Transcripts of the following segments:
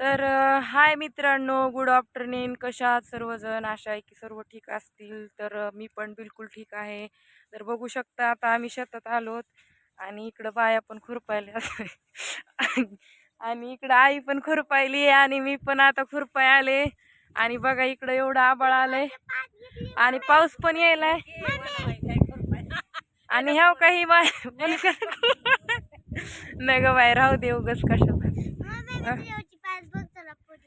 तर हाय मित्रांनो, good afternoon. कशा आहात सर्वजण? आशा आहे की सर्व ठीक असतील. तर मी पण बिलकुल ठीक आहे. तर बघू शकता आता आम्ही शेतात आलोत आणि इकडं बाया पण खुरपायल्या आणि इकडं आई पण खुरपायली आणि मी पण आता खुरपाय आले. आणि बघा इकडं एवढं आबाळ आलंय आणि पाऊस पण यायलाय आणि ह्याव काही बाय नाही ग बाय, राहू दे उगच कशाला.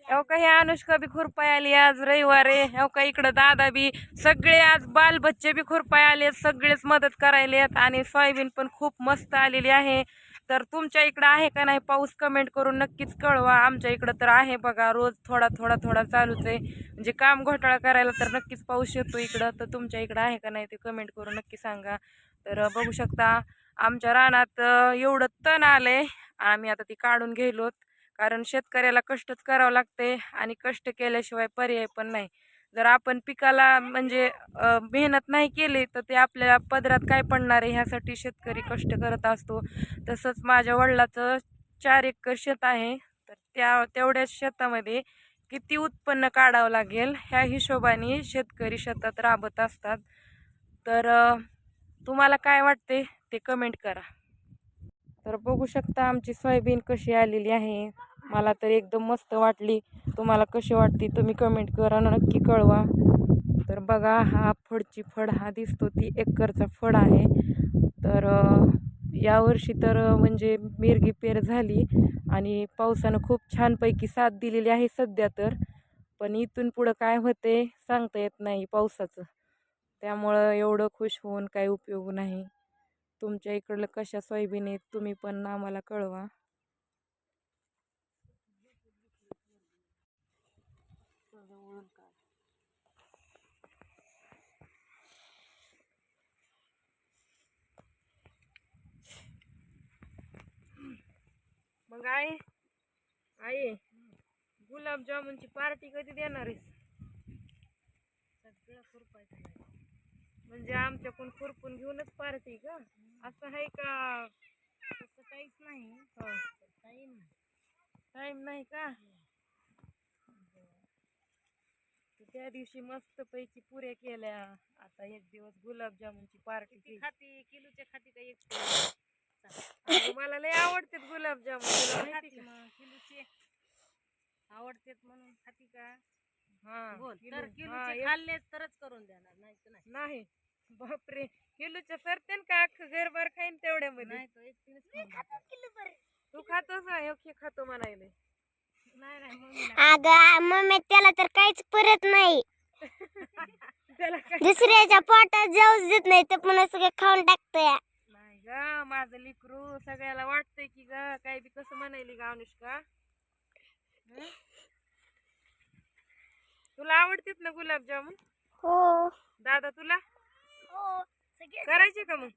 हो का, हे अनुष्का बी खुरपाय आली आज रविवार आहे. हो का, इकडं दादा बी सगळे आज बाल बच्चे बी खुरपाय आले, सगळेच मदत करायलेत आणि सोयाबीन पण खूप मस्त आलेली आहे. तर तुमच्या इकडं आहे का नाही पाऊस, कमेंट करून नक्कीच कळवा. आमच्या इकडं तर आहे बघा, रोज थोडा थोडा थोडा चालूच आहे. म्हणजे काम घोटाळा करायला तर नक्कीच पाऊस येतो इकडं. तर तुमच्या इकडं आहे का नाही ते कमेंट करून नक्की सांगा. तर बघू शकता आमच्या रानात एवढं तण आलंय. आम्ही आता ती काढून गेलोत, कारण शेतकऱ्याला कष्टच करावं लागते आणि कष्ट केल्याशिवाय पर्याय पण नाही. जर आपण पिकाला म्हणजे मेहनत नाही केली तर ते आपल्या पदरात काय पडणार आहे, ह्यासाठी शेतकरी कष्ट करत असतो. तसंच माझ्या वडिलाचं 4 एकर शेत आहे. तर तेवढ्याच शेतामध्ये किती उत्पन्न काढावं लागेल ह्या हिशोबाने शेतकरी शेतात राबत असतात. तर तुम्हाला काय वाटते ते कमेंट करा. तर बघू शकता आमची सोयाबीन कशी आलेली आहे. मला तर एकदम मस्त वाटली. तुम्हाला कशी वाटते तुम्ही कमेंट करा, नक्की कळवा. तर बघा हा फडची फड हा दिसतो ती एकरचा फड आहे. तर यावर्षी तर म्हणजे मिरगी पेर झाली आणि पावसानं खूप छानपैकी साथ दिलेली आहे सध्या तर. पण इथून पुढं काय होते सांगता येत नाही पावसाचं. त्यामुळं एवढं खुश होऊन काही उपयोग नाही. तुमच्या इकडलं कशा सोयाबीन आहेत तुम्ही पण आम्हाला कळवा. मग आई आई गुलाबजामुनची पार्टी कधी देणार आहेस? सगळं खुरपायचं म्हणजे आमच्याकडून खुरपून घेऊनच पार्टी का? असं आहे का? तसं काहीच नाही. टाइम नाही का? त्या दिवशी मस्त पैकी पुऱ्या केल्या. आता एक दिवस गुलाबजामुनची पार्टी खाती, किलोच्या खाती का एक मला लय आवडतात गुलाबजामुन, तुला माहिती का? किलोचे आवडतात म्हणून खाती का? हा बोल, तर किलोचे खाल्ले तरच करून देणार, नाही तर नाही. बापरे, किलोच्या सरतेन का अख्खं घरभर खाईन तेवढ्यामध्ये? तू खातोस ना? हे खातो म्हणायले. अगं मम्मी त्याला तर काहीच परत नाही. त्याला दुसऱ्याच्या पोटात जाऊच देत नाही, ते पुन्हा सगळं खाऊन टाकतोय. नाही ग, माझं लिकरू सगळ्याला वाटतंय की ग काय बी कसं म्हणायली ग अनुष्का. तुला आवडतात ना गुलाबजामुन? हो दादा तुला हो करायचे का? मग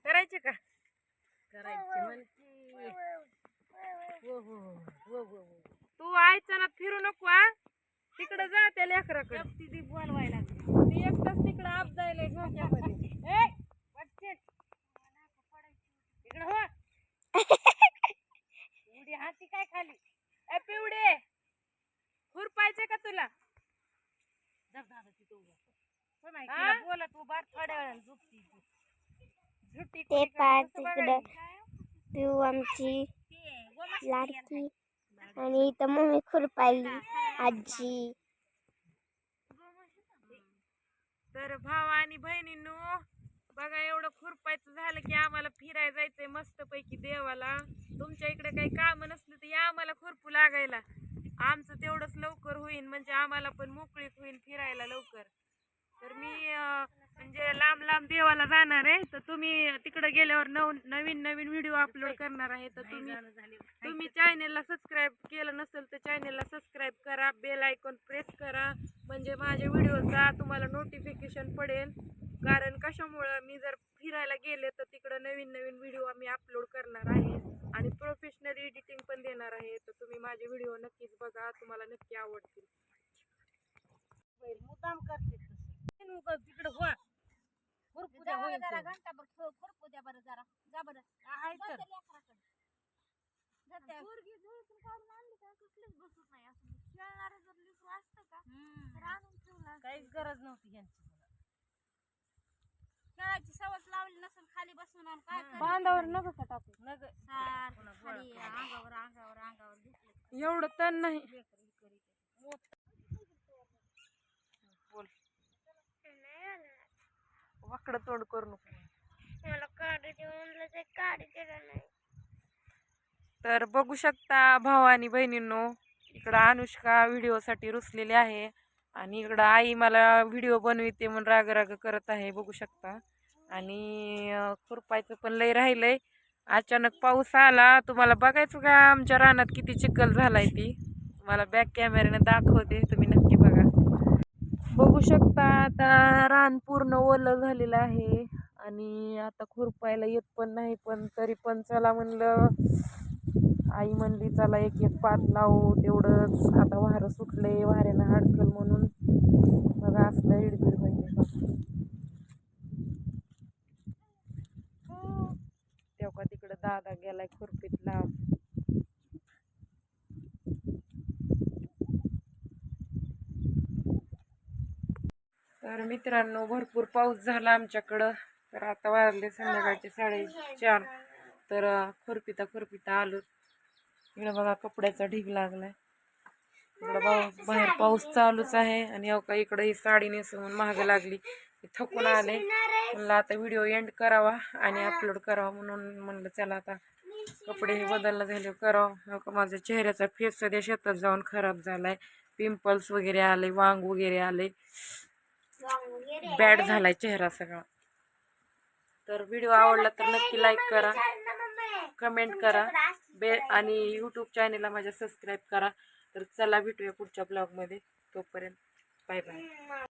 करायचे का? करायचे म्हणते. हो हो हो हो. तू आयचं ना फिरू नको हा. तिकडं जा त्या लेकराकडे. ती बोलवायला ती एकटाच तिकडं आप जायला झोक्यामध्ये. इकडं हो. एवढी हाती काय खाली? ए पिवडे, खुरपायचे का तुला? बोला तू बार थोड्या वेळाने झोपती. झुटी ते पार तिकडं पिऊ आमची लाडकी आणि इथं मम्मी खुरपायली आजी. तर भाव आणि बहिणींनो बघा, एवढं खुरपायचं झालं की आम्हाला फिरायला जायचंय मस्त पैकी देवाला. तुमच्या इकडे काही काम नसलं तर या आम्हाला खुरपू लागायला. आमचं तेवढंच लवकर होईल म्हणजे आम्हाला पण मोकळीक होईल फिरायला लवकर. तर मी म्हणजे लांब लांब देवाला जाणार आहे. तर तुम्ही तिकडे गेल्यावर नवीन नवीन व्हिडिओ अपलोड करणार आहे. तर तुम्ही चॅनेलला सबस्क्राईब केलं नसेल तर चॅनेलला सबस्क्राईब करा, बेल आयकॉन प्रेस करा, म्हणजे माझ्या व्हिडिओचा तुम्हाला नोटिफिकेशन पडेल. कारण कशामुळं मी जर फिरायला गेले तर तिकडं नवीन नवीन व्हिडिओ आम्ही अपलोड करणार आहे आणि प्रोफेशनल एडिटिंग पण देणार आहे. तर तुम्ही माझे व्हिडिओ नक्कीच बघा, तुम्हाला नक्की आवडतील. मुद्दाम करते तिकडं हो. खुरपू द्या जरा घंटाभर, खुरपू द्या बरं जरा. जा बरं. आहे तर काहीच गरज नव्हती यांची. खेळाची सवय लावली नसेल खाली बसून आणि काय करायचं? बांधावर नका का टाकू नग सारखं खाली अंगावर घेतलं. एवढं तण नाही. बोल वाकडं तोंड करू नको. मला काढी देऊन काढी दिलं नाही. तर बघू शकता भाऊ आणि बहिणींनो, इकडं अनुष्का व्हिडिओसाठी रुसलेली आहे आणि इकडं आई मला व्हिडिओ बनविते म्हणून राग राग करत आहे, बघू शकता. आणि खुरपायचं पण लय राहिलंय. अचानक पाऊस आला. तुम्हाला बघायचं का आमच्या रानात किती चिखल झालाय ती मला बॅक कॅमेऱ्याने दाखवते, तुम्ही नक्की बघा. बघू शकता आता रान पूर्ण ओलं झालेलं आहे आणि आता खुरपायला येत पण नाही, पण तरी पण चला म्हणलं. आई म्हणली चला एक एक पात लावू तेवढंच. आता वारं सुटलंय, वाऱ्यानं अडकल म्हणून बघा असलं इडबीड होईल. तेव्हा तिकडं दादा गेलाय खुरपीत लांब. तर मित्रांनो भरपूर पाऊस झाला आमच्याकडं. तर आता वाजले संध्याकाळचे 4:30. तर खुरपिता आलो. इकडं बघा कपड्याचा ढीग लागलाय. इकडं बाहेर पाऊस चालूच आहे आणि का इकडं ही साडी नेसून महाग लागली. थकून आले म्हणलं आता व्हिडिओ एंड करावा आणि अपलोड करावा म्हणून म्हणलं चला आता कपडे हे बदलला झाले करावं. का माझ्या चेहऱ्याचा फेस सध्या शेतात जाऊन खराब झालाय. पिंपल्स वगैरे आले, वांग वगैरे आले, बॅड झालाय चेहरा सगळा. तर व्हिडिओ आवडला तर नक्की लाईक करा, कमेंट करा, आणि यूट्यूब चॅनेलला माझ्या सबस्क्राईब करा. तर चला भेटूया पुढच्या ब्लॉगमध्ये. तोपर्यंत बाय बाय.